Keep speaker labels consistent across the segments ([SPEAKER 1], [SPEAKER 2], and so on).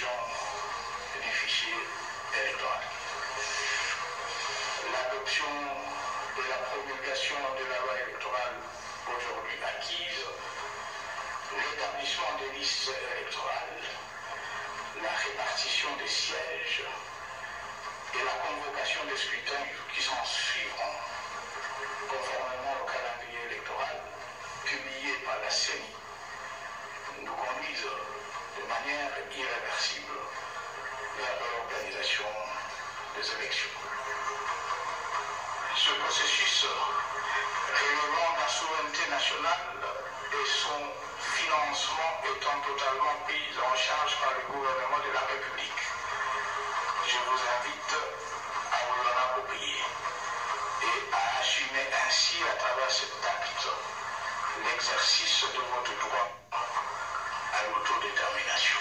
[SPEAKER 1] révision du fichier électoral. L'adoption de la promulgation de la loi électorale aujourd'hui acquise, l'établissement des listes électorales, la répartition des sièges et la convocation des scrutins qui s'en suivront, conformément au calendrier électoral publié par la CENI, nous conduisent de manière irréversible vers l'organisation des élections. Ce processus relevant de la souveraineté nationale et son financement étant totalement pris en charge par le gouvernement de la République, je vous invite à vous en approprier et à assumer ainsi à travers cet acte l'exercice de votre droit à l'autodétermination.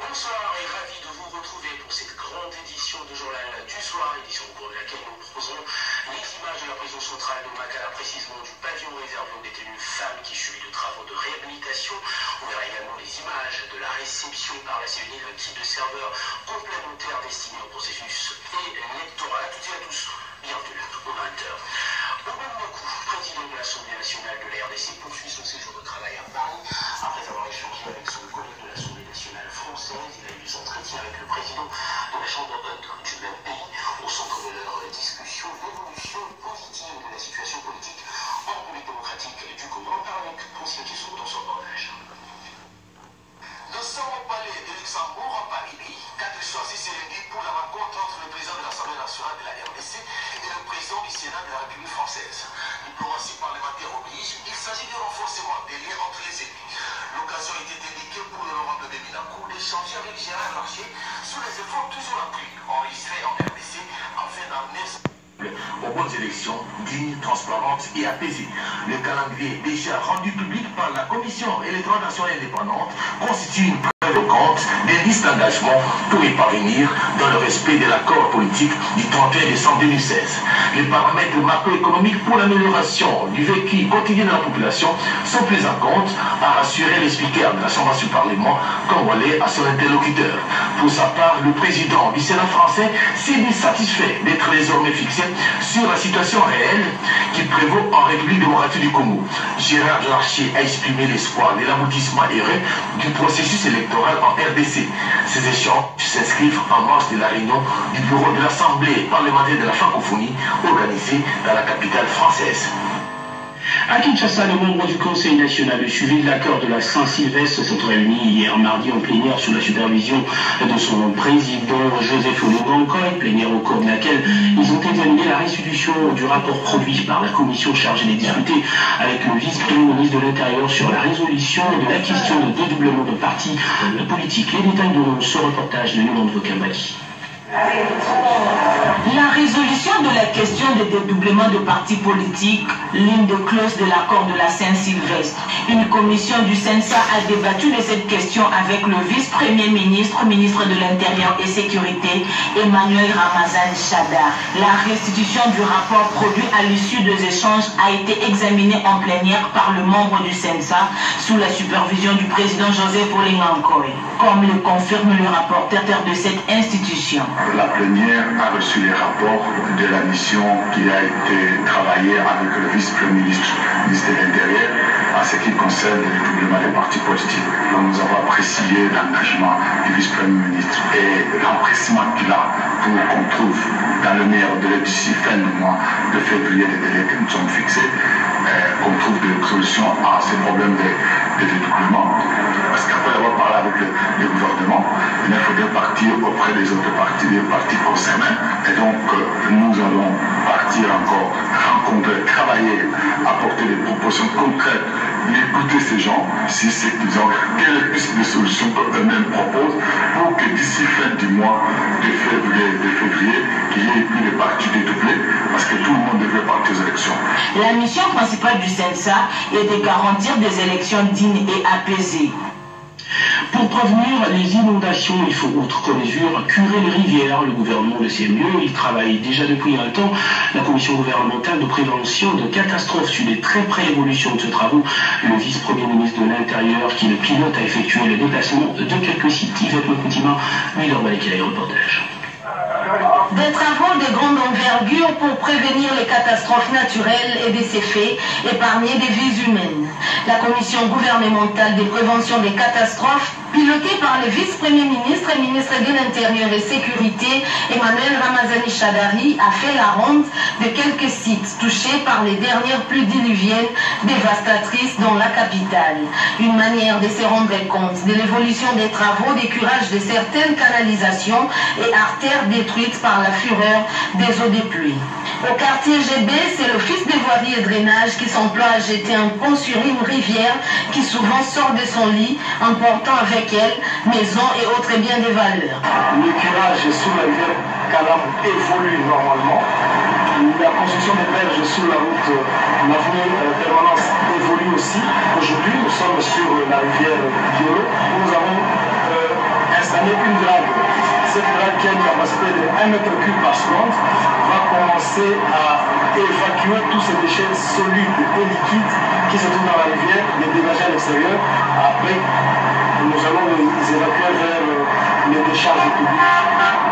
[SPEAKER 2] Bonsoir et ravi de vous retrouver pour cette grande édition de Journal du Soir, édition au cours de laquelle nous proposerons les images de la prison centrale de Makala, précisément du pavillon réservé aux détenues femmes qui subissent de travaux de réhabilitation. On verra également les images de la réception par la CENI d'un kit de serveur complémentaire destiné au processus électoral. À toutes et à tous, bienvenue aux 20h. Oban Makou, président de l'Assemblée nationale de la RDC, poursuit son séjour de travail à Paris. Après avoir échangé avec son collègue de l'Assemblée nationale française, il a eu des entretiens avec le président de la Chambre haute du même pays. Au centre de leur discussion, l'évolution positive de la situation politique en République démocratique du Congo. On parle avec Conscient Kissou dans son reportage.
[SPEAKER 3] Nous sommes au palais de Luxembourg, à Paris, quatre choisis ce lundi pour la rencontre entre le président de l'Assemblée nationale de la RDC et le président du Sénat de la République française. Diplomatie parlementaire oblige, il s'agit du renforcement des liens entre les élus. L'occasion était indiquée pour l'honorable de Minakou d'échanger avec Gérard Larcher sur les efforts toujours accrus enregistrés en RDC afin d'amener
[SPEAKER 4] aux bonnes élections dignes, transparentes et apaisées. Le calendrier déjà rendu public par la Commission électorale nationale indépendante constitue une preuve éloquente des listes d'engagement pour y parvenir dans le respect de l'accord politique du 31 décembre 2016. Les paramètres macroéconomiques pour l'amélioration du vécu quotidien de la population sont pris en compte, a rassuré le speaker de la Chambre du Parlement congolais à son interlocuteur. Pour sa part, le président du Sénat français s'est dit satisfait d'être désormais fixé sur la situation réelle qui prévaut en République démocratique du Congo. Gérard Larcher a exprimé l'espoir de l'aboutissement heureux du processus électoral en RDC. Ces échanges s'inscrivent en marge de la réunion du bureau de l'Assemblée parlementaire de la francophonie organisée dans la capitale française.
[SPEAKER 2] À Kinshasa, les membres du Conseil national de suivi de l'accord de la Saint-Sylvestre se sont réunis hier mardi en plénière sous la supervision de son président Joseph Olongankoy, plénière au cours de laquelle ils ont examiné la restitution du rapport produit par la commission chargée de discuter avec le vice-premier ministre de l'Intérieur sur la résolution de la question de dédoublement de partis politiques. Les détails de ce reportage de Yolande Vokambaki.
[SPEAKER 5] La résolution de la question de dédoublement de partis politiques, l'une des clauses de l'accord de la Saint-Sylvestre. Une commission du CENSA a débattu de cette question avec le vice-premier ministre, ministre de l'Intérieur et Sécurité, Emmanuel Ramazan Chada. La restitution du rapport produit à l'issue des échanges a été examinée en plénière par le membre du CENSA sous la supervision du président Joseph Olongankoy, comme le confirme le rapporteur de cette institution.
[SPEAKER 6] La plénière a reçu les rapports de la mission qui a été travaillée avec le vice-premier ministre de l'Intérieur à ce qui concerne le dédoublement des partis politiques. Nous avons apprécié l'engagement du vice-premier ministre et l'empressement qu'il a pour qu'on trouve dans le meilleur délai d'ici fin du mois de février, les délais que nous sommes fixés, qu'on trouve des solutions à ces problèmes de dédoublement. Parce qu'après avoir parlé avec le gouvernement, il faudrait partir auprès des autres partis, des partis concernés. Et donc, nous allons partir encore, rencontrer, travailler, apporter des propositions concrètes, écouter ces gens, si c'est qu'ils ont quelle piste de solution qu'eux-mêmes proposent, pour que d'ici fin du mois de février, qu'il y ait plus de partis dédoublés, parce que tout le monde devrait partir aux élections.
[SPEAKER 5] La mission principale du CENSA est de garantir des élections dignes et apaisées.
[SPEAKER 2] Pour prévenir les inondations, il faut, outre mesure, curer les rivières. Le gouvernement le sait mieux, il travaille déjà depuis un temps. La commission gouvernementale de prévention de catastrophes suit de très près l'évolution de ce travaux. Le vice-premier ministre de l'Intérieur, qui le pilote, a effectué le déplacement de quelques sites. Yvette Mokutima, Miller Balekela, reportage.
[SPEAKER 5] Des travaux de grande envergure pour prévenir les catastrophes naturelles et de ces faits, épargner des vies humaines. La commission gouvernementale de prévention des catastrophes, pilotée par le vice-premier ministre et ministre de l'Intérieur et Sécurité, Emmanuel Ramazani Shadari, a fait la ronde de quelques sites touchés par les dernières pluies diluviennes dévastatrices dans la capitale. Une manière de se rendre compte de l'évolution des travaux de curage de certaines canalisations et artères détruites par la fureur des eaux de pluie. Au quartier GB, c'est l'Office des voiries et drainage qui s'emploie à jeter un pont sur une rivière qui souvent sort de son lit, emportant avec elle maisons et autres biens de valeur.
[SPEAKER 7] Le curage sous la rivière Kalam évolue normalement. La construction des berges sur la route l'avenue Permanence évolue aussi. Aujourd'hui, nous sommes sur la rivière Diolo où nous avons installé une drague. Cette drague qui a une capacité de 1 m3 par seconde va commencer à évacuer tous ces déchets solides et liquides qui se trouvent dans la rivière, les dégager à l'extérieur. Après, nous allons les évacuer vers les décharges publiques.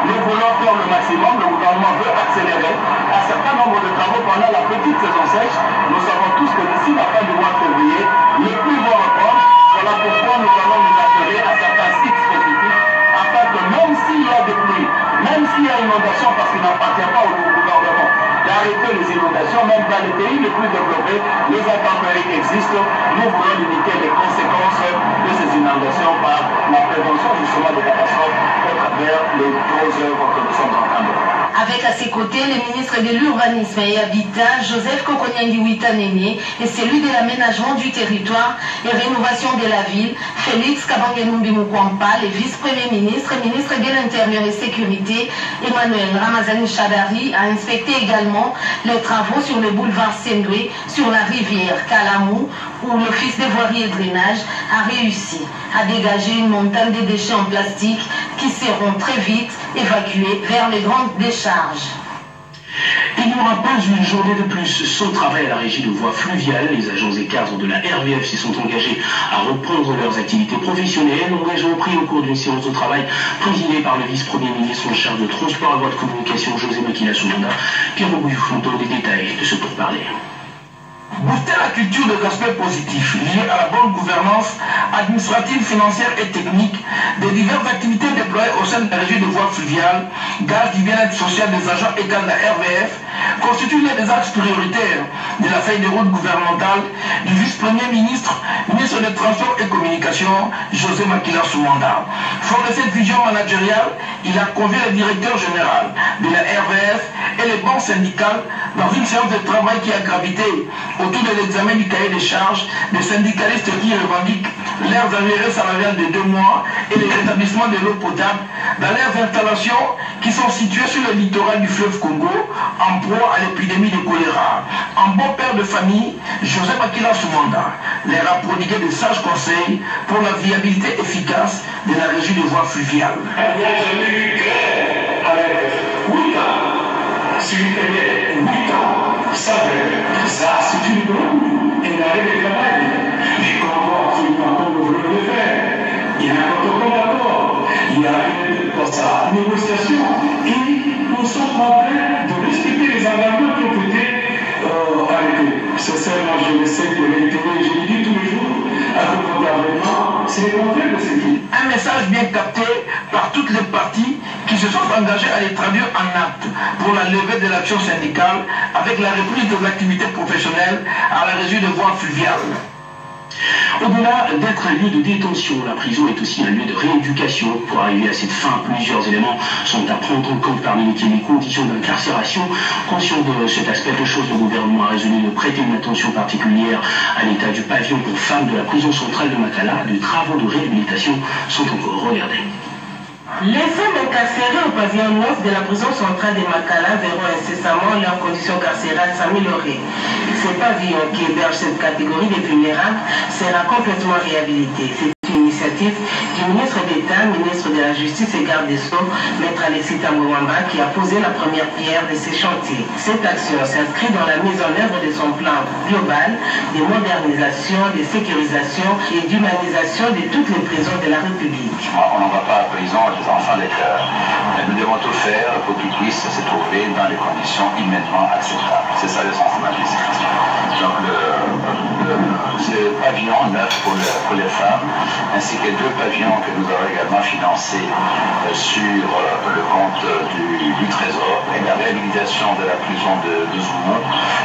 [SPEAKER 7] Nous voulons faire le maximum, le gouvernement veut accélérer un certain nombre de travaux pendant la petite saison sèche. Nous savons tous que d'ici la fin du mois de février, les pluies vont reprendre. Voilà pourquoi nous allons nous atteler à certains sites spécifiques afin que même s'il y a des pluies, même s'il y a inondation, parce qu'il n'appartient pas au gouvernement d'arrêter les inondations, même dans les pays les plus développés, les intempéries existent. Nous voulons limiter les conséquences de ces inondations par la prévention justement des catastrophes au travers les grosses œuvres que nous sommes en train de faire.
[SPEAKER 5] Avec à ses côtés le ministre de l'Urbanisme et Habitat, Joseph Kokonyangui Witanene, et celui de l'aménagement du territoire et rénovation de la ville, Félix Kabangenumbi Mukwampa, le vice-premier ministre et ministre de l'Intérieur et Sécurité, Emmanuel Ramazani Shadari, a inspecté également les travaux sur le boulevard Sendwe, sur la rivière Kalamou, où l'Office des voiries et drainage a réussi à dégager une montagne de déchets en plastique qui seront très vite évacués vers les grandes décharges.
[SPEAKER 2] Il n'y aura pas une journée de plus sans travail à la régie de voies fluviales. Les agents et cadres de la RVF s'y sont engagés à reprendre leurs activités professionnelles. Engagement pris au cours d'une séance de travail présidée par le vice-premier ministre en charge de transport et voies de communication, José Makila Soumanda. Pierre Bouyoufou donne les détails de ce pourparler.
[SPEAKER 8] Booster la culture de l'aspect positif lié à la bonne gouvernance administrative, financière et technique des diverses activités déployées au sein de la régie de voies fluviales, gage du bien-être social des agents et cadres de la RVF, constitue l'un des axes prioritaires de la feuille de route gouvernementale du vice-premier ministre, ministre des Transports et Communications, José Makila Soumanda. Fort de cette vision managériale, il a convié le directeur général de la RVF et les banques syndicales dans une séance de travail qui a gravité autour de l'examen du cahier des charges des syndicalistes qui revendiquent leurs arriérés salariales de 2 mois et le rétablissement de l'eau potable dans leurs installations qui sont situées sur le littoral du fleuve Congo en proie à l'épidémie de choléra. En bon père de famille, José Makila Soumanda leur a prodigué de sages conseils pour la viabilité efficace de la régie de voies fluviales.
[SPEAKER 7] Il n'y a jamais eu grève avec 8 ans. Si vous payez 8 ans, ça c'est une bonne et l'arrêt de travail. Mais comment absolument vous voulez le faire? Il y a un protocole d'accord, il y a une négociation et nous sommes en train de respecter les engagements qui ont été arrêtés. Sincèrement, je le sais de l'intérêt, je le dis tous les jours, avec mon gouvernement, c'est le contraire de ce qui.
[SPEAKER 8] Un message bien capté par toutes les parties qui se sont engagées à les traduire en actes pour la levée de l'action syndicale avec la reprise de l'activité professionnelle à la régie de voies fluviales.
[SPEAKER 2] Au-delà d'être un lieu de détention, la prison est aussi un lieu de rééducation. Pour arriver à cette fin, plusieurs éléments sont à prendre en compte, parmi lesquels les conditions d'incarcération. Conscient de cet aspect de choses, le gouvernement a résolu de prêter une attention particulière à l'état du pavillon pour femmes de la prison centrale de Makala. Des travaux de réhabilitation sont encore regardés.
[SPEAKER 5] Les femmes incarcérées au pavillon 9 de la prison centrale de Makala verront incessamment leurs conditions carcérales s'améliorer. Ce pavillon qui héberge cette catégorie de vulnérables sera complètement réhabilité. C'est une initiative
[SPEAKER 9] initiative du ministre d'État, ministre de la Justice et garde des Sceaux, Maître Alexis Tambouamba, qui a posé la première pierre de ces chantiers. Cette action s'inscrit dans la mise en œuvre de son plan global de modernisation, de sécurisation et d'humanisation de toutes les prisons de la République.
[SPEAKER 6] On n'envoie pas à prison les enfants des cœurs. Nous devons tout faire pour qu'ils puissent se trouver dans des conditions humainement acceptables. C'est ça le sens de ma visite. Donc ce pavillon neuf pour les femmes, ainsi que 2 pavillons que nous avons également financés sur le compte du Trésor, et la réhabilitation de la prison de Zoumou,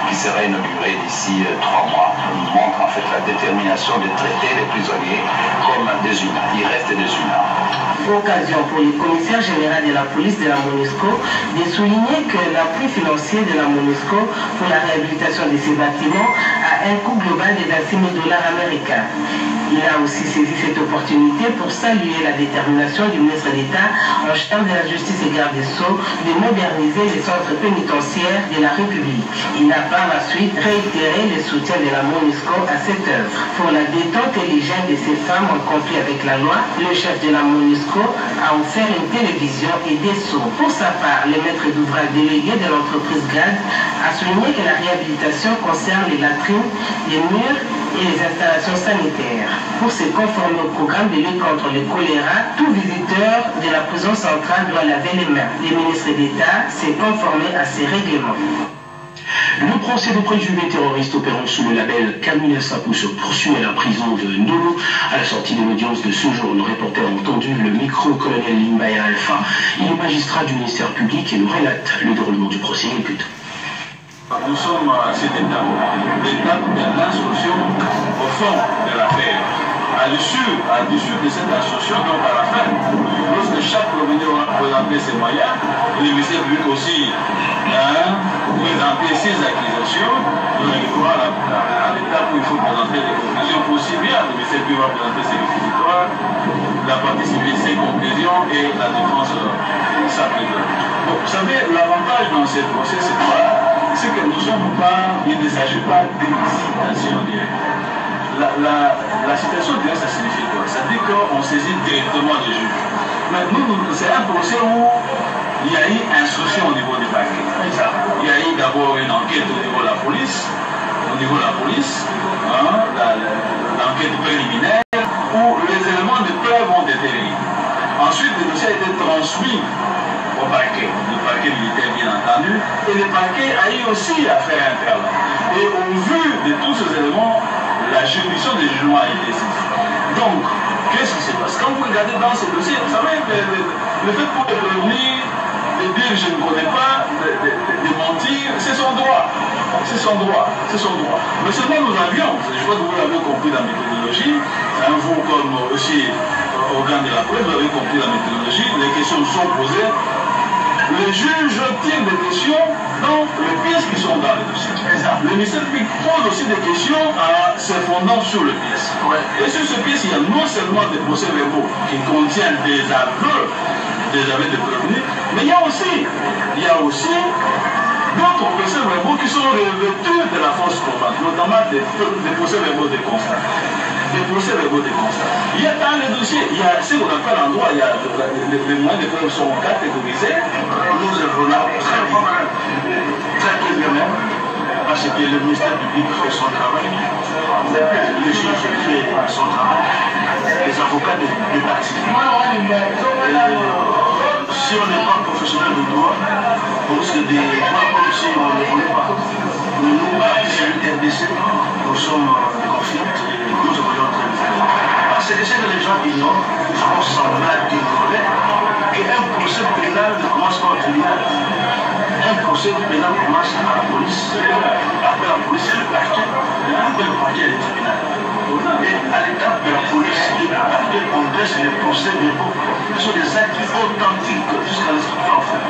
[SPEAKER 6] qui sera inaugurée d'ici 3 mois, montre en fait la détermination de traiter les prisonniers comme des humains. Ils restent des humains.
[SPEAKER 9] Occasion pour le commissaire général de la police de la MONUSCO de souligner que l'appui financier de la MONUSCO pour la réhabilitation de ces bâtiments a un coût global de $26 000 américains. Il a aussi saisi cette opportunité pour saluer la détermination du ministre d'État en charge de la justice et garde des Sceaux de moderniser les centres pénitentiaires de la République. Il a par la suite réitéré le soutien de la MONUSCO à cette œuvre. Pour la détente et l'hygiène de ces femmes en conflit avec la loi, le chef de la MONUSCO a offert une télévision et des seaux. Pour sa part, le maître d'ouvrage délégué de l'entreprise GAD a souligné que la réhabilitation concerne les latrines, les murs et les installations sanitaires. Pour se conformer au programme de lutte contre le choléra, tout visiteur de la prison centrale doit laver les mains. Le ministre d'État s'est conformé à ces règlements.
[SPEAKER 2] Le procès de présumés terroristes opérant sous le label Kamina Sapou se poursuit à la prison de Ndolo. À la sortie de l'audience de ce jour, nos reporters ont entendu le micro-colonel Limbaya Alpha. Il est magistrat du ministère public et nous relate le déroulement du procès. Écoute.
[SPEAKER 10] Nous sommes à cette étape de l'instruction au fond de l'affaire. À l'issue de cette instruction, donc à la fin, lorsque chaque proveneur aura présenté ses moyens, le ministère public aussi présenter ses accusations, nous arriverons à l'étape où il faut présenter les conclusions aussi bien. Le ministère public va présenter ses réquisitoires, la partie civile ses conclusions et la défense sa plainte. Donc vous savez, l'avantage dans ce procès, c'est que nous ne sommes pas, il ne s'agit pas d'une citation directe. La citation directe, ça signifie quoi? Ça dit qu'on saisit directement les juges. Mais nous, c'est un procès où il y a eu instruction au niveau du parquet. Il y a eu d'abord une enquête au niveau de la police, l'enquête préliminaire, où les éléments de preuve ont été réunis. Ensuite, le dossier a été transmis au parquet, le parquet militaire bien entendu, et le parquet a eu aussi affaire interne. Et au vu de tous ces éléments, la juridiction des jugements a été saisie. Donc, qu'est-ce qui se passe? Quand vous regardez dans ce dossier, vous savez, le fait pour le prévenir, de dire je ne connais pas, de mentir, c'est son droit. C'est son droit. Mais seulement nous avions, je crois que vous l'avez compris la méthodologie, vous comme aussi organe de la presse, vous avez compris la méthodologie, les questions sont posées. Les juges tirent des questions dans les pièces qui sont dans le dossier. Le ministère public pose aussi des questions en se fondant sur les pièces. Et sur ces pièces, il y a non seulement des procès-verbaux qui contiennent des aveux de prévenus, mais il y a aussi d'autres procès-verbaux qui sont revêtus de la force probante, notamment des procès-verbaux de constat. Il y a dans les dossiers, il y a ce qu'on appelle en droit, il y a les moyens de preuve sont catégorisés. Nous évoluons très bien même, parce que le ministère public fait son travail, le juge fait son travail, les avocats des parties. Si on n'est pas professionnel de droit, on risque de voir comme si on ne voulait pas. Nous, partis RDC, nous sommes confiants et nous évoluons très bien. Parce que c'est que les gens ignorent, je pense sans mal d'ignorer, qu'un procès pénal ne commence pas au tribunal. Un procès pénal commence à la police, après la police c'est le parquet, après le parquet est le tribunal. Et à l'étape de la police et du parquet, on dresse les procès-verbaux. Ce sont des actes authentiques jusqu'à l'instruction en fait.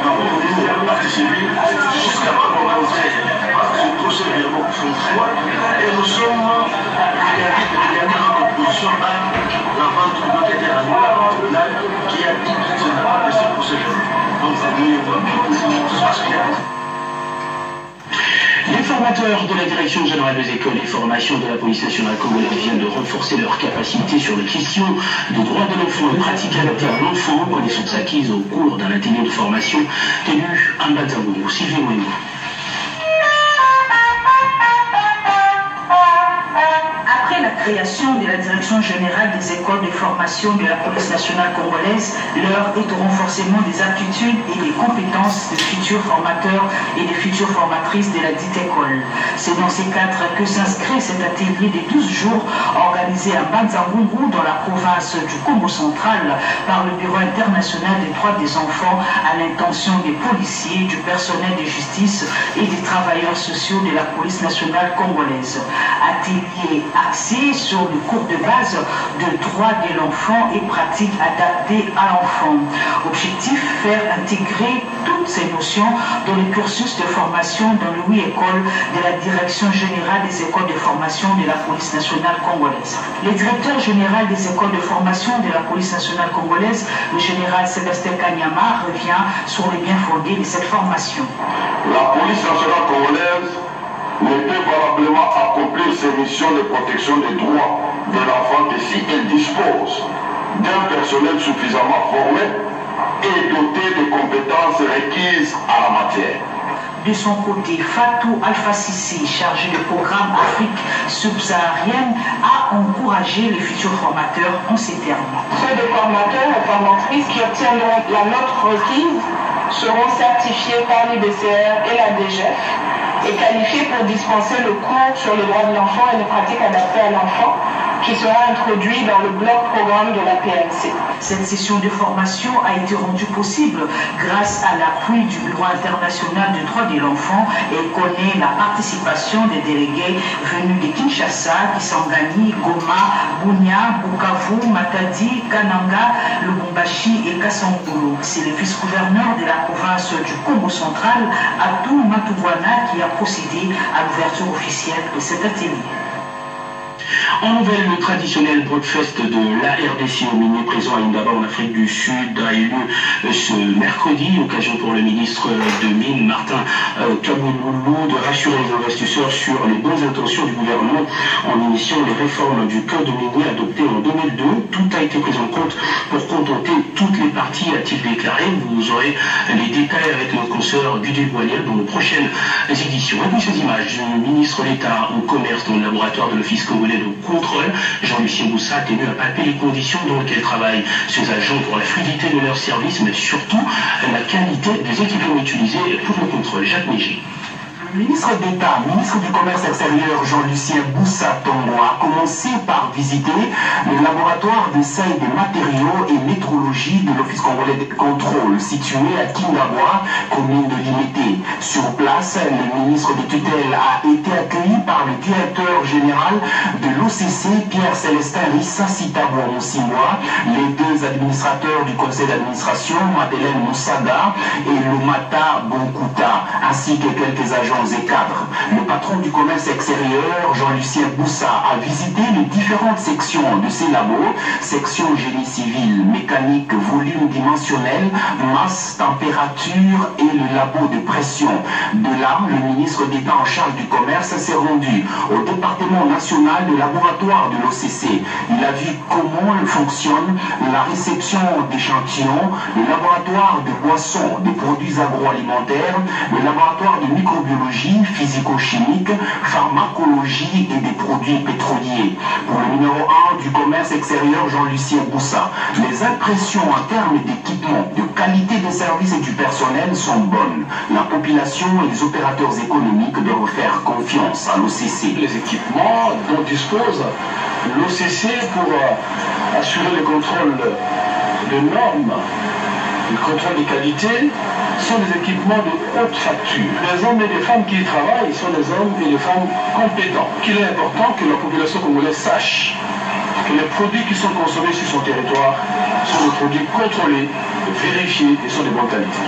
[SPEAKER 10] Donc nous, partie civile, jusqu'à rencontrer ce procès-verbaux font foi et nous sommes regardés notre position à l'avant du tribunal tribunal qui a dit de ce procès-verbaux. Donc nous, tout se passe bien.
[SPEAKER 11] Les formateurs de la Direction générale des écoles et formations de la police nationale congolaise viennent de renforcer leurs capacités sur les questions des droits de l'enfant et pratiques adaptées à l'enfant, connaissances acquises au cours d'un atelier de formation tenu à Mbanzangoulou. Sylvie Mouemou.
[SPEAKER 5] Après la création de la Direction générale des écoles de formation de la police nationale congolaise, l'heure est au renforcement des aptitudes et des compétences des futurs formateurs et des futures formatrices de la dite école. C'est dans ces cadres que s'inscrit cet atelier de 12 jours organisé à Mbanzangoulou dans la province du Congo central par le Bureau international des droits des enfants à l'intention des policiers, du personnel de justice et des travailleurs sociaux de la police nationale congolaise. Atelier axé sur le cours de base de droits de l'enfant et pratiques adaptées à l'enfant. Objectif, faire intégrer toutes ces notions dans le cursus de formation dans les 8 écoles de la Direction générale des écoles de formation de la police nationale congolaise. Le directeur général des écoles de formation de la police nationale congolaise, le général Sébastien Kanyama, revient sur les biens fondés de cette formation.
[SPEAKER 6] La police nationale congolaise ne peut valablement accomplir ses missions de protection des droits de l'enfant que si elle dispose d'un personnel suffisamment formé et doté des compétences requises à la matière.
[SPEAKER 5] De son côté, Fatou Alpha Sissi, chargé du programme Afrique subsaharienne, a encouragé les futurs formateurs en ces termes.
[SPEAKER 9] Ceux des formateurs et formatrices qui obtiendront la note requise seront certifiés par l'IBCR et la DGF et qualifiés pour dispenser le cours sur les droits de l'enfant et les pratiques adaptées à l'enfant qui sera introduit dans le bloc programme de la PNC.
[SPEAKER 5] Cette session de formation a été rendue possible grâce à l'appui du Bureau international des droits de l'enfant et connaît la participation des délégués venus de Kinshasa, Kisangani, Goma, Bunia, Bukavu, Matadi, Kananga, Lubumbashi et Kasangulu. C'est le vice-gouverneur de la province du Congo central, Abdou Matouwana, qui a procédé à l'ouverture officielle de cet atelier.
[SPEAKER 11] En nouvelle, le traditionnel breakfast de la RDC au Minier présent à Indaba en Afrique du Sud a eu lieu ce mercredi, occasion pour le ministre de Mines, Martin Kaboulou, de rassurer les investisseurs sur les bonnes intentions du gouvernement en initiant les réformes du code minier adopté en 2002. Tout a été pris en compte pour contenter toutes les parties, a-t-il déclaré. Vous aurez les détails avec notre consoeur Gudule Boiliel dans nos prochaines éditions. Et puis ces images du ministre d'État au commerce dans le laboratoire de l'Office congolais de contrôle, Jean-Lucien Boussa, a tenu à palper les conditions dans lesquelles travaillent ces agents pour la fluidité de leur service, mais surtout la qualité des équipements utilisés pour le contrôle. Jacques Mégy.
[SPEAKER 12] Le ministre d'État, ministre du Commerce extérieur Jean-Lucien Boussa Tongo a commencé par visiter le laboratoire d'essai des matériaux et métrologie de l'Office congolais de contrôle situé à Kingaboua, commune de Limité. Sur place, le ministre de tutelle a été accueilli par le directeur général de l'OCC, Pierre-Célestin Rissa Sitabou Moussimwa, les deux administrateurs du conseil d'administration, Madeleine Moussada et Lumata Bonkouta, ainsi que quelques agents et cadres. Le patron du commerce extérieur, Jean-Lucien Boussa, a visité les différentes sections de ces labos, section génie civil, mécanique, volume dimensionnel, masse, température et le labo de pression. De là, le ministre d'État en charge du commerce s'est rendu au département national de laboratoire de l'OCC. Il a vu comment fonctionne la réception d'échantillons, le laboratoire de boissons, des produits agroalimentaires, le laboratoire de microbiologie, physico-chimique, pharmacologie et des produits pétroliers. Pour le numéro 1 du commerce extérieur, Jean-Lucien Boussa, les impressions en termes d'équipement, de qualité des services et du personnel sont bonnes. La population et les opérateurs économiques doivent faire confiance à l'OCC.
[SPEAKER 7] Les équipements dont dispose l'OCC pour assurer le contrôle de normes, le contrôle de qualité, sont des équipements de haute facture. Les hommes et les femmes qui y travaillent sont des hommes et des femmes compétents. Il est important que la population congolaise sache que les produits qui sont consommés sur son territoire sont des produits contrôlés, vérifiés et sont de bonne qualité.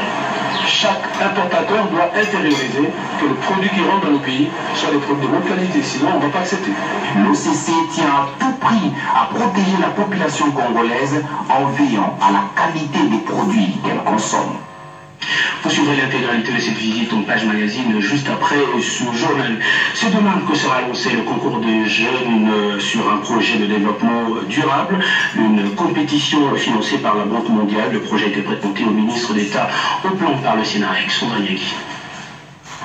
[SPEAKER 7] Chaque importateur doit intérioriser que les produits qui rentrent dans le pays soient des produits de bonne qualité, sinon on ne va pas accepter.
[SPEAKER 12] L'OCC tient à tout prix à protéger la population congolaise en veillant à la qualité des produits qu'elle consomme.
[SPEAKER 11] Vous suivrez l'intégralité de cette visite en page magazine juste après ce journal. C'est demain que sera lancé le concours des jeunes sur un projet de développement durable, une compétition financée par la Banque mondiale. Le projet a été présenté au ministre d'État au plan par le Sénarec. Sandra Yegi.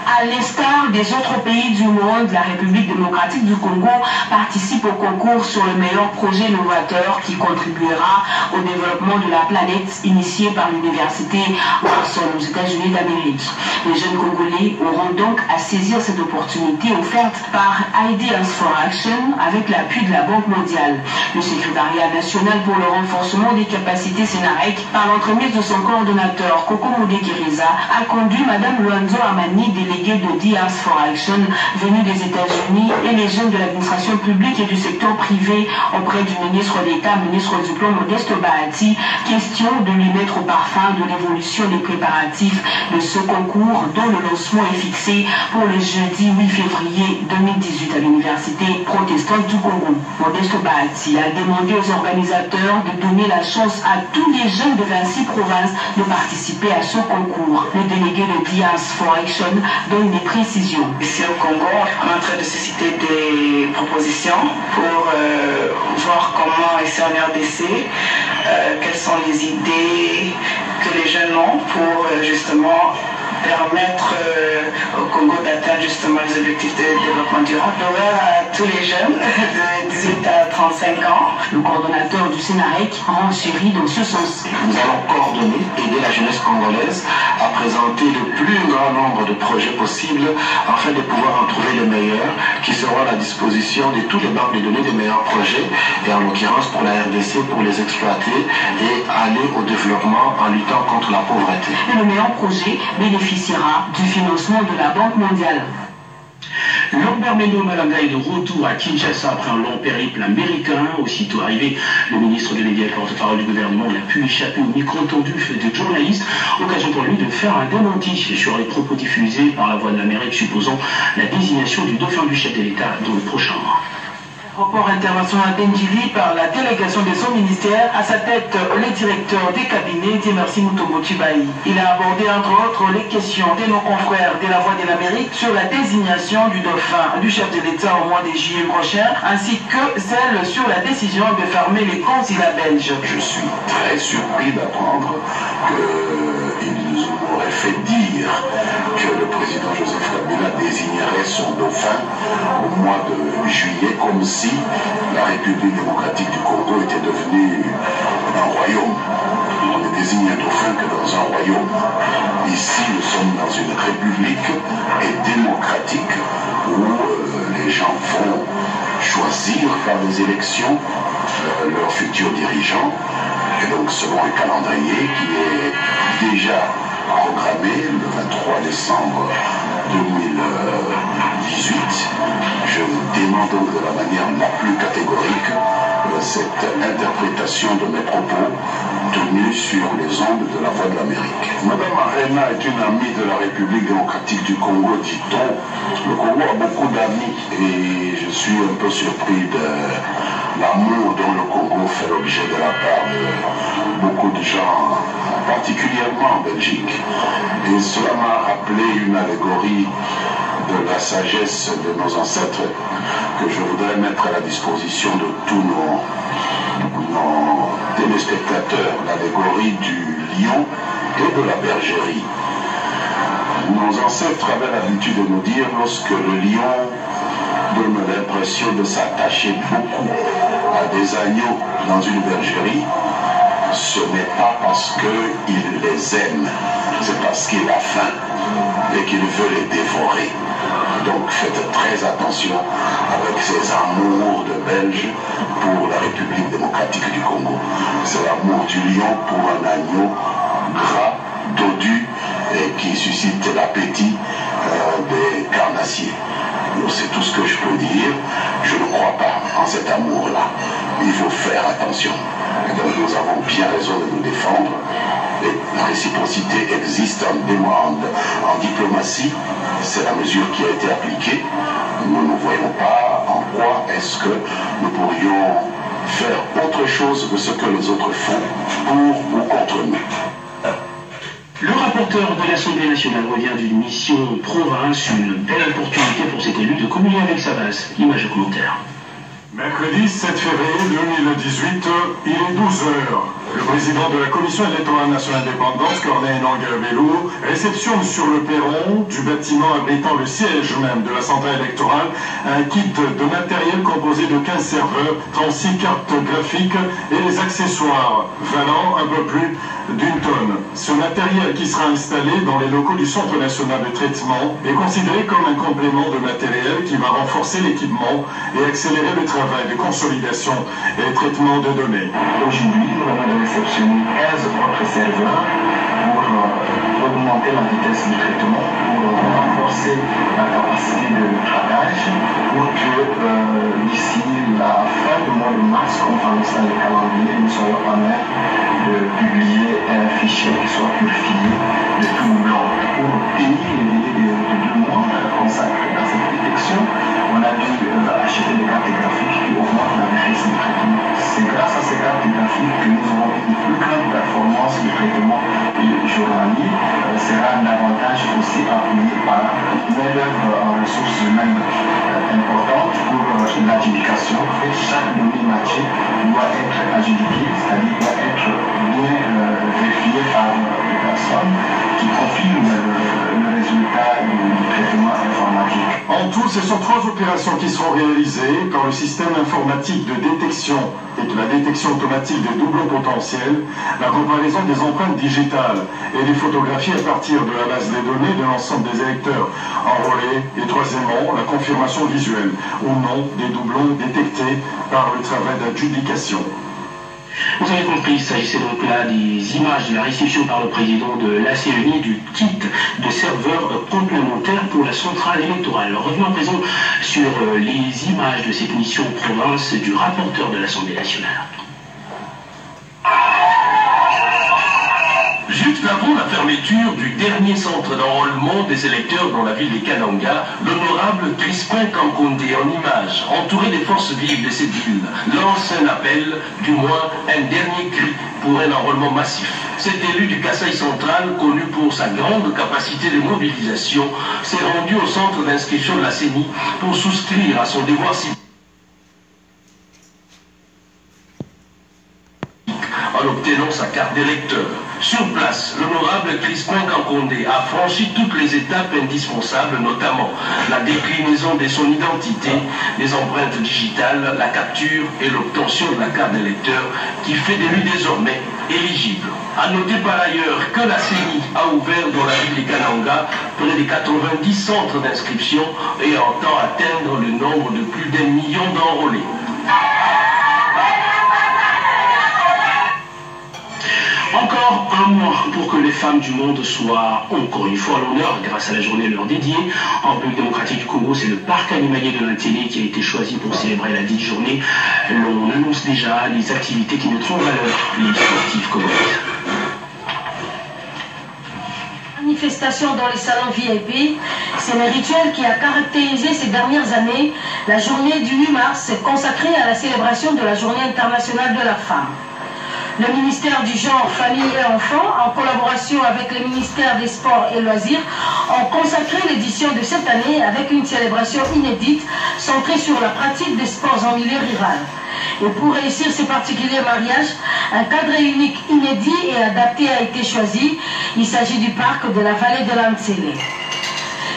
[SPEAKER 5] À l'instar des autres pays du monde, la République démocratique du Congo participe au concours sur le meilleur projet novateur qui contribuera au développement de la planète initié par l'université Watson aux États-Unis d'Amérique. Les jeunes Congolais auront donc à saisir cette opportunité offerte par Ideas for Action avec l'appui de la Banque mondiale. Le secrétariat national pour le renforcement des capacités Sénarec, par l'entremise de son coordonnateur Koko Modekiriza, a conduit Mme Luanzo Amani, déléguée de Ideas for Action venus des États-Unis, et les jeunes de l'administration publique et du secteur privé auprès du ministre d'État, ministre du Plan Modeste Bahati, question de lui mettre au parfum de l'évolution des préparatifs de ce concours dont le lancement est fixé pour le jeudi 8 février 2018 à l'Université protestante du Congo. Modeste Bahati a demandé aux organisateurs de donner la chance à tous les jeunes de 26 provinces de participer à ce concours. Le délégué de Ideas for Action donne des précisions.
[SPEAKER 13] Ici au Congo, on est en train de susciter des propositions pour voir comment, ici en RDC, quelles sont les idées que les jeunes ont pour justement permettre au Congo d'atteindre justement les objectifs de développement durable. Ouvert à tous les jeunes de 18 à 35 ans.
[SPEAKER 5] Le coordonnateur du Sénarec renchérit dans ce sens.
[SPEAKER 14] Nous allons coordonner, aider la jeunesse congolaise à présenter le plus grand nombre de projets possibles afin de pouvoir en trouver les meilleurs qui seront à la disposition de toutes les banques de données des meilleurs projets et en l'occurrence pour la RDC pour les exploiter et aller au développement en luttant contre la pauvreté.
[SPEAKER 5] Et le meilleur projet bénéficiera du financement de la Banque mondiale.
[SPEAKER 11] Lambert Mendo Malanga est de retour à Kinshasa après un long périple américain. Aussitôt arrivé, le ministre délégué et porte-parole du gouvernement a pu échapper au micro tendu des journalistes. Occasion pour lui de faire un démenti sur les propos diffusés par la voix de l'Amérique supposant la désignation du dauphin du chef de l'État dans le prochain mois.
[SPEAKER 15] Rapport international d'Endjili par la délégation de son ministère, à sa tête le directeur des cabinets, Merci Mutombo Chibaï. Il a abordé entre autres les questions de nos confrères de la Voix de l'Amérique sur la désignation du dauphin du chef de l'État au mois de juillet prochain, ainsi que celle sur la décision de fermer les consulats belges.
[SPEAKER 6] Je suis très surpris d'apprendre qu'il nous aurait fait dire que le président Joseph Kabila désignerait son dauphin au mois de juillet, comme si la République démocratique du Congo était devenue un royaume. On ne désigne un dauphin que dans un royaume. Ici, nous sommes dans une république et démocratique où les gens vont choisir par des élections leurs futurs dirigeants. Et donc, selon un calendrier qui est déjà programmé le 23 décembre 2018, je demande donc de la manière la plus catégorique cette interprétation de mes propos tenus sur les ondes de la Voix de l'Amérique. Madame Arena est une amie de la République démocratique du Congo, dit-on. Le Congo a beaucoup d'amis et je suis un peu surpris de l'amour dont le Congo fait l'objet de la part de beaucoup de gens, particulièrement en Belgique. Et cela m'a rappelé une allégorie de la sagesse de nos ancêtres que je voudrais mettre à la disposition de tous nos téléspectateurs, l'allégorie du lion et de la bergerie. Nos ancêtres avaient l'habitude de nous dire, lorsque le lion donne l'impression de s'attacher beaucoup à des agneaux dans une bergerie, ce n'est pas parce qu'il les aime, c'est parce qu'il a faim et qu'il veut les dévorer. Donc faites très attention avec ces amours de Belges pour la République démocratique du Congo. C'est l'amour du lion pour un agneau gras, dodu et qui suscite l'appétit des carnassiers. C'est tout ce que je peux dire. Je ne crois pas en cet amour-là. Il faut faire attention. Et donc nous avons bien raison de nous défendre. Et la réciprocité existe en diplomatie. C'est la mesure qui a été appliquée. Nous ne voyons pas en quoi est-ce que nous pourrions faire autre chose que ce que les autres font pour ou contre nous.
[SPEAKER 11] Le rapporteur de l'Assemblée nationale revient d'une mission province, une belle opportunité pour cet élu de communier avec sa base. Image et commentaire.
[SPEAKER 16] Mercredi 7 février 2018, il est 12h. Le président de la Commission électorale nationale d'indépendance, Corneille Nangue-Bello, réceptionne sur le perron du bâtiment abritant le siège même de la centrale électorale un kit de matériel composé de 15 serveurs, 36 cartes graphiques et les accessoires, valant un peu plus d'une tonne. Ce matériel qui sera installé dans les locaux du Centre national de traitement est considéré comme un complément de matériel qui va renforcer l'équipement et accélérer le travail de consolidation et de traitement de données.
[SPEAKER 7] Aujourd'hui, nous allons réceptionner 15 autres serveurs pour augmenter la vitesse du traitement, pour renforcer la capacité de traçage, pour que d'ici la fin du mois de mars, comme annoncé dans le calendrier, nous soyons en train de publier un fichier qui soit purifié de tout blanc. Pour payer les délais de 2 mois consacrés à cette détection, on a dû acheter des cartes graphiques qui augmentent la vitesse du traitement. C'est grâce à ces cartes graphiques que nous aurons une plus grande performance du traitement journalier. Sera un avantage aussi appuyé par une main-d'œuvre en ressources humaines importantes pour l'adjudication. Chaque donnée matchée doit être adjudiquée, c'est-à-dire doit être bien vérifiée par les personnes qui confirment le résultat du traitement informatique.
[SPEAKER 16] En tout, ce sont 3 opérations qui seront réalisées par le système informatique de détection et de la détection automatique des doublons potentiels, la comparaison des empreintes digitales et des photographies à partir de la base des données de l'ensemble des électeurs enrôlés, et troisièmement, la confirmation visuelle ou non des doublons détectés par le travail d'adjudication.
[SPEAKER 11] Vous avez compris, il s'agissait donc là des images de la réception par le président de l'ACENI du kit de serveurs complémentaires pour la centrale électorale. Revenons à présent sur les images de cette mission province du rapporteur de l'Assemblée nationale.
[SPEAKER 4] Juste avant la fermeture du dernier centre d'enrôlement des électeurs dans la ville de Kananga, l'honorable Crispin Kankondé en image, entouré des forces vives de cette ville, lance un appel, du moins un dernier cri pour un enrôlement massif. Cet élu du Kasaï central, connu pour sa grande capacité de mobilisation, s'est rendu au centre d'inscription de la CENI pour souscrire à son devoir civique en obtenant sa carte d'électeur. Sur place, l'honorable Crispin Kankondé a franchi toutes les étapes indispensables, notamment la déclinaison de son identité, les empreintes digitales, la capture et l'obtention de la carte d'électeur qui fait de lui désormais éligible. A noter par ailleurs que la CENI a ouvert dans la ville de Kananga près de 90 centres d'inscription et entend atteindre le nombre de plus d'1 million d'enrôlés.
[SPEAKER 11] Encore un mois pour que les femmes du monde soient encore une fois à l'honneur grâce à la journée leur dédiée. En République démocratique du Congo, c'est le parc animalier de l'Intélé qui a été choisi pour célébrer la dite journée. L'on annonce déjà les activités qui mettront en valeur les sportifs congolaises.
[SPEAKER 17] Manifestation dans les salons VIP, c'est le rituel qui a caractérisé ces dernières années la journée du 8 mars consacrée à la célébration de la journée internationale de la femme. Le ministère du Genre, Famille et Enfants, en collaboration avec le ministère des Sports et Loisirs, ont consacré l'édition de cette année avec une célébration inédite centrée sur la pratique des sports en milieu rural. Et pour réussir ces particuliers mariages, un cadre unique, inédit et adapté a été choisi. Il s'agit du parc de la vallée de l'Antsele.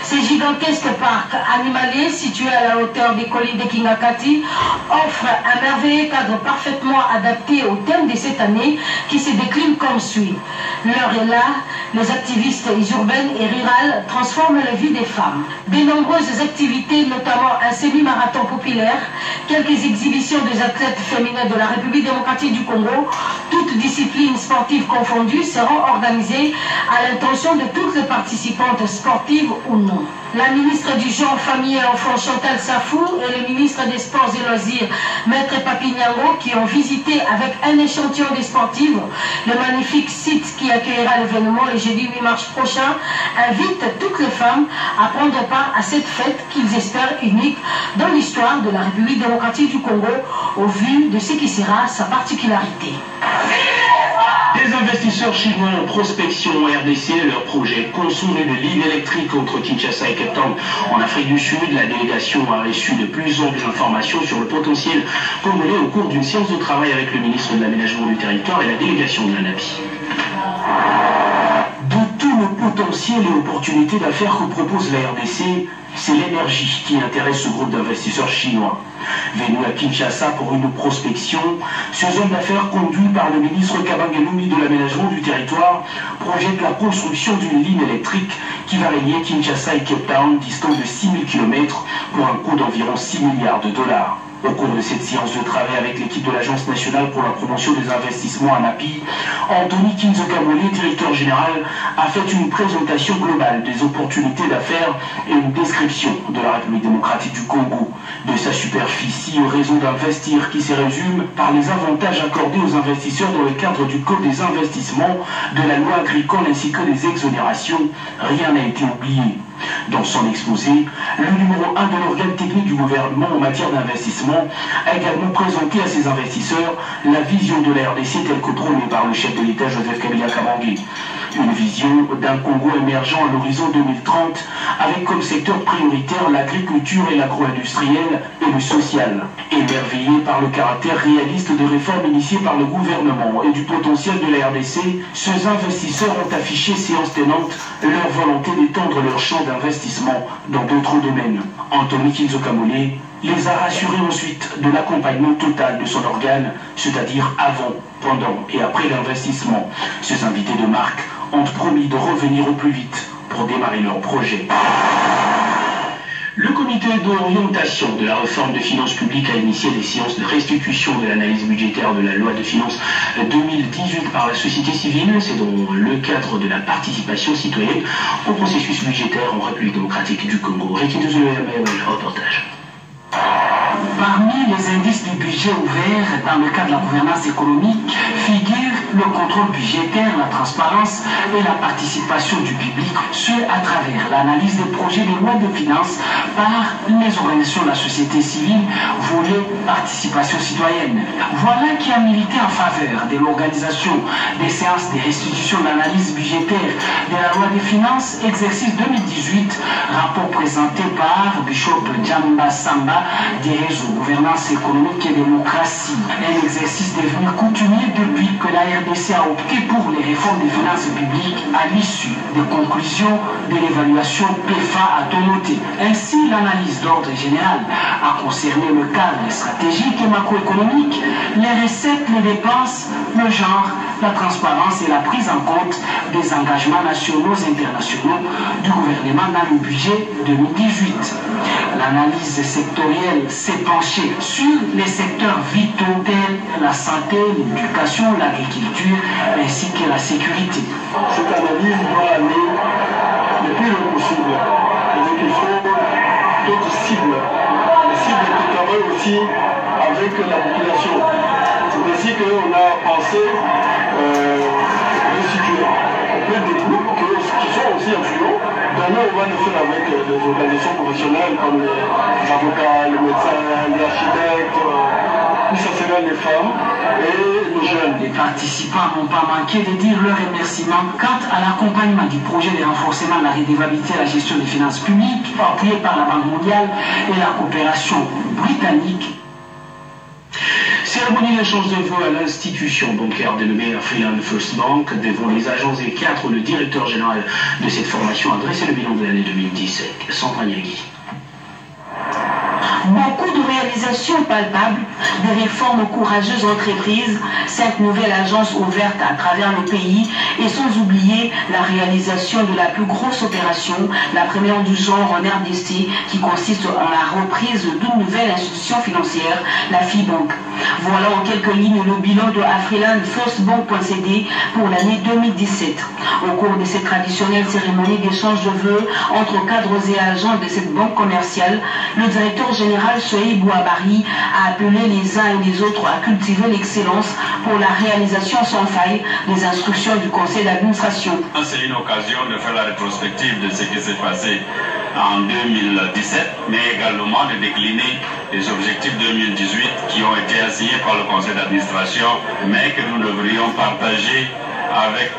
[SPEAKER 17] Ces gigantesques parcs animaliers situés à la hauteur des collines de Kingakati offrent un merveilleux cadre parfaitement adapté au thème de cette année qui se décline comme suit. L'heure est là, les activistes urbaines et rurales transforment la vie des femmes. De nombreuses activités, notamment un semi-marathon populaire, quelques exhibitions des athlètes féminins de la République démocratique du Congo, toutes disciplines sportives confondues, seront organisées à l'intention de toutes les participantes sportives ou non. La ministre du Genre, Famille et Enfants, Chantal Safou, et le ministre des Sports et Loisirs, Maître Papi Nyango, qui ont visité avec un échantillon des sportives le magnifique site qui accueillera l'événement le jeudi 8 mars prochain, invitent toutes les femmes à prendre part à cette fête qu'ils espèrent unique dans l'histoire de la République démocratique du Congo, au vu de ce qui sera sa particularité.
[SPEAKER 11] Des investisseurs chinois en prospection en RDC. Leur projet construire une ligne électrique entre Kinshasa et Cape Town en Afrique du Sud. La délégation a reçu de plus amples informations sur le potentiel congolais au cours d'une séance de travail avec le ministre de l'Aménagement du Territoire et la délégation de l'ANAPI. De tout le potentiel et opportunités d'affaires que propose la RDC, c'est l'énergie qui intéresse ce groupe d'investisseurs chinois. Venu à Kinshasa pour une prospection, ce homme d'affaires conduit par le ministre Kabangelumi de l'Aménagement du Territoire projette la construction d'une ligne électrique qui va relier Kinshasa et Cape Town, distant de 6000 km pour un coût d'environ 6 milliards de dollars. Au cours de cette séance de travail avec l'équipe de l'Agence nationale pour la promotion des investissements ANAPI, Anthony Kinzokamole, directeur général, a fait une présentation globale des opportunités d'affaires et une description de la République démocratique du Congo, de sa superficie aux raisons d'investir qui se résument par les avantages accordés aux investisseurs dans le cadre du Code des investissements, de la loi agricole ainsi que des exonérations. Rien n'a été oublié. Dans son exposé, le numéro 1 de l'organe technique du gouvernement en matière d'investissement a également présenté à ses investisseurs la vision de la RDC telle que prônée par le chef de l'État Joseph Kabila Kabange. Une vision d'un Congo émergent à l'horizon 2030 avec comme secteur prioritaire l'agriculture et l'agro-industriel et le social. Émerveillés par le caractère réaliste des réformes initiées par le gouvernement et du potentiel de la RDC, ces investisseurs ont affiché séance tenante leur volonté d'étendre leur champ d'investissement dans d'autres domaines. Anthony Kinzokamole les a rassurés ensuite de l'accompagnement total de son organe, c'est-à-dire avant, pendant et après l'investissement. Ces invités de marque ont promis de revenir au plus vite pour démarrer leur projet. Le comité d'orientation de la réforme de finances publiques a initié des séances de restitution de l'analyse budgétaire de la loi de finances 2018 par la société civile. C'est dans le cadre de la participation citoyenne au processus budgétaire en République démocratique du Congo. Ricky le reportage.
[SPEAKER 18] Parmi les indices du budget ouvert dans le cadre de la gouvernance économique figurent le contrôle budgétaire, la transparence et la participation du public, ce à travers l'analyse des projets de loi de finances par les organisations de la société civile, volet participation citoyenne. Voilà qui a milité en faveur de l'organisation des séances de restitution de l'analyse budgétaire de la loi des finances, exercice 2018, rapport présenté par Bishop Djamba Samba, des réseaux gouvernance économique et démocratie. Un exercice devenu coutumier depuis que la RDC a opté pour les réformes des finances publiques à l'issue des conclusions de l'évaluation PFA à Tonoté. Ainsi, l'analyse d'ordre général a concerné le cadre stratégique et macroéconomique, les recettes, les dépenses, le genre, la transparence et la prise en compte des engagements nationaux et internationaux du gouvernement dans le budget 2018. L'analyse sectorielle s'est penchée sur les secteurs vitaux tels la santé, l'éducation, l'agriculture ainsi que la sécurité.
[SPEAKER 7] Cette analyse doit aller le plus loin possible. C'est-à-dire qu'il faut d'autres cibles. Les cibles qui travaillent aussi avec la population. C'est ainsi qu'on a pensé restituer auprès des groupes qui sont aussi influents. Demain, on va le faire avec des organisations professionnelles comme les avocats, les médecins, les architectes, plus essentiellement les femmes et les jeunes.
[SPEAKER 18] Les participants n'ont pas manqué de dire leur remerciement quant à l'accompagnement du projet de renforcement de la redevabilité et la gestion des finances publiques, appuyé par la Banque mondiale et la coopération britannique.
[SPEAKER 11] Cérémonie d'échange de vœux à l'institution bancaire dénommée Afriland First Bank devant les agents et cadres. Le directeur général de cette formation a dressé le bilan de l'année 2017. Sandra Niagui.
[SPEAKER 5] Beaucoup de réalisations palpables, des réformes courageuses entreprises, 5 nouvelles agences ouvertes à travers le pays et sans oublier la réalisation de la plus grosse opération, la première du genre en RDC, qui consiste en la reprise d'une nouvelle institution financière, la FIBank. Voilà en quelques lignes le bilan de Afriland First Bank.cd pour l'année 2017. Au cours de cette traditionnelle cérémonie d'échange de vœux entre cadres et agents de cette banque commerciale, le directeur général Soei Bouabari a appelé les uns et les autres à cultiver l'excellence pour la réalisation sans faille des instructions du conseil d'administration.
[SPEAKER 19] C'est une occasion de faire la rétrospective de ce qui s'est passé en 2017, mais également de décliner les objectifs 2018 qui ont été assignés par le conseil d'administration, mais que nous devrions partager avec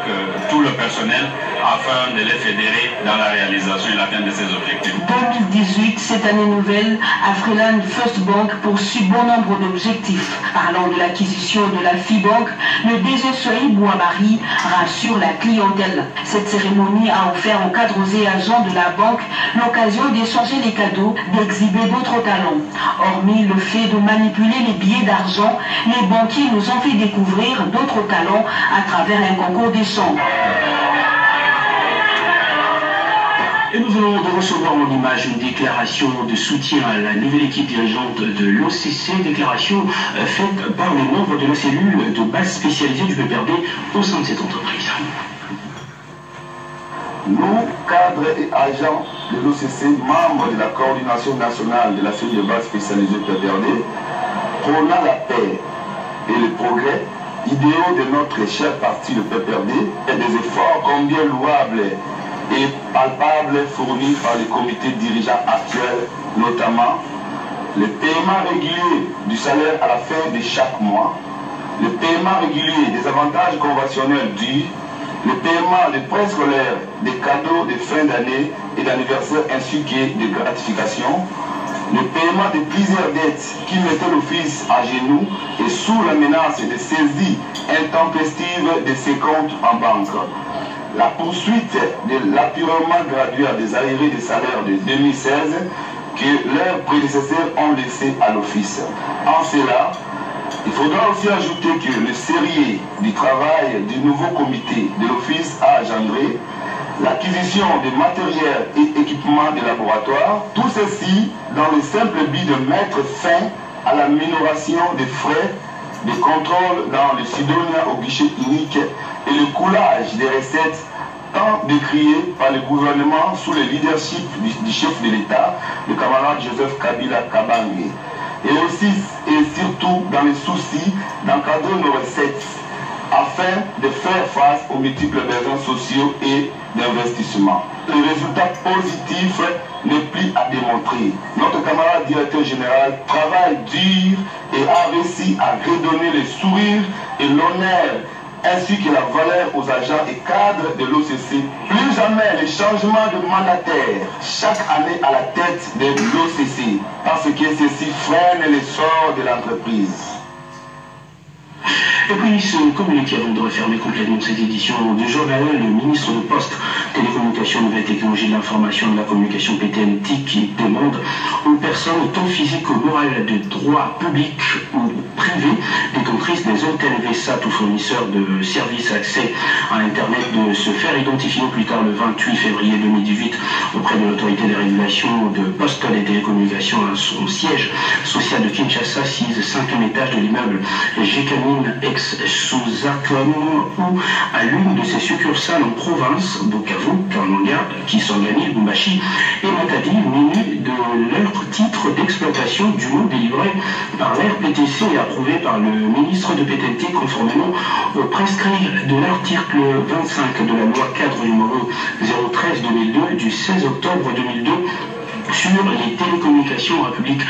[SPEAKER 19] tout le personnel afin de les fédérer dans la réalisation et l'atteinte de ces objectifs.
[SPEAKER 5] 2018, cette année nouvelle, Afriland First Bank poursuit bon nombre d'objectifs. Parlant de l'acquisition de la FIBank, le DG Soyi Bouabari rassure la clientèle. Cette cérémonie a offert aux cadres et agents de la banque l'occasion d'échanger les cadeaux, d'exhiber d'autres talents. Hormis le fait de manipuler les billets d'argent, les banquiers nous ont fait découvrir d'autres talents à travers un concours d'échange.
[SPEAKER 11] Et nous venons de recevoir en image une déclaration de soutien à la nouvelle équipe dirigeante de l'OCC, déclaration faite par les membres de la cellule de base spécialisée du PPRD au sein de cette entreprise.
[SPEAKER 6] Nous, cadres et agents de l'OCC, membres de la coordination nationale de la cellule de base spécialisée PPRD, prônant la paix et le progrès, idéaux de notre cher parti, le PPRD, et des efforts combien louables et palpables fournis par les comités dirigeants actuels, notamment le paiement régulier du salaire à la fin de chaque mois, le paiement régulier des avantages conventionnels dus, le paiement des prêts scolaires, des cadeaux de fin d'année et d'anniversaire ainsi que des gratifications, le paiement de plusieurs dettes qui mettaient l'office à genoux et sous la menace de saisie intempestive de ses comptes en banque. La poursuite de l'apurement graduel des arriérés de salaire de 2016 que leurs prédécesseurs ont laissé à l'office. En cela, il faudra aussi ajouter que le sérieux du travail du nouveau comité de l'office a engendré l'acquisition de matériel et équipements de laboratoire, tout ceci dans le simple but de mettre fin à la minoration des frais de contrôle dans le Sidonia au guichet unique et le coulage des recettes tant décrié par le gouvernement sous le leadership du chef de l'État, le camarade Joseph Kabila Kabange, et aussi et surtout dans le souci d'encadrer nos recettes afin de faire face aux multiples besoins sociaux et d'investissement. Le résultat positif n'est plus à démontrer. Notre camarade directeur général travaille dur et a réussi à redonner le sourire et l'honneur ainsi que la valeur aux agents et cadres de l'OCC. Plus jamais les changements de mandataire chaque année à la tête de l'OCC, parce que ceci freine l'essor de l'entreprise.
[SPEAKER 11] Et puis ce communiqué avant de refermer complètement cette édition du journal, le ministre de Poste, Télécommunications, Nouvelles Technologies de l'Information et de la Communication PTNT qui demande aux personnes tant physiques que morales de droit public ou privé détentrices des antennes VSAT ou fournisseurs de services accès à Internet de se faire identifier plus tard le 28 février 2018 auprès de l'autorité des régulations de Poste et Télécommunications à son siège social de Kinshasa, 5e étage de l'immeuble Gécamine ex-Souzakon ou à l'une de ses succursales en province, Bukavu, Kamanga, Kisangani, Lubumbashi et Matadi, muni de leur titre d'exploitation du mot délivré par l'RPTC et approuvé par le ministre de PTNT conformément au prescrit de l'article 25 de la loi cadre numéro 013-2002 du 16 octobre 2002 sur les télécommunications en République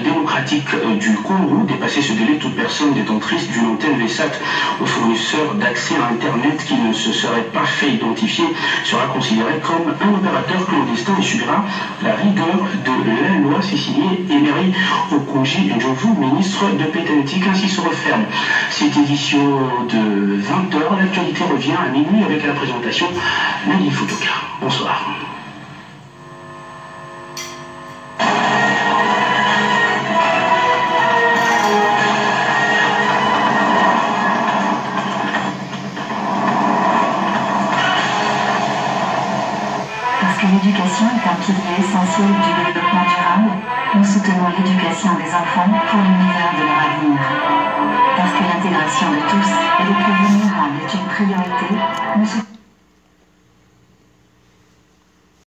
[SPEAKER 11] démocratique du Congo. Dépasser ce délai, toute personne détentrice d'une antenne VSAT ou fournisseur d'accès à Internet qui ne se serait pas fait identifier sera considéré comme un opérateur clandestin et subira la rigueur de la loi. C'est signé Emery Okonji Ndjovu, ministre de PTNT. Ainsi se referme cette édition de 20h. L'actualité revient à minuit avec la présentation de Lily Fotoka. Bonsoir.
[SPEAKER 20] L'éducation est un pilier essentiel du développement durable. Nous soutenons l'éducation des enfants pour le meilleur de leur avenir. Parce que l'intégration de tous et des plus vulnérables est une priorité, nous soutenons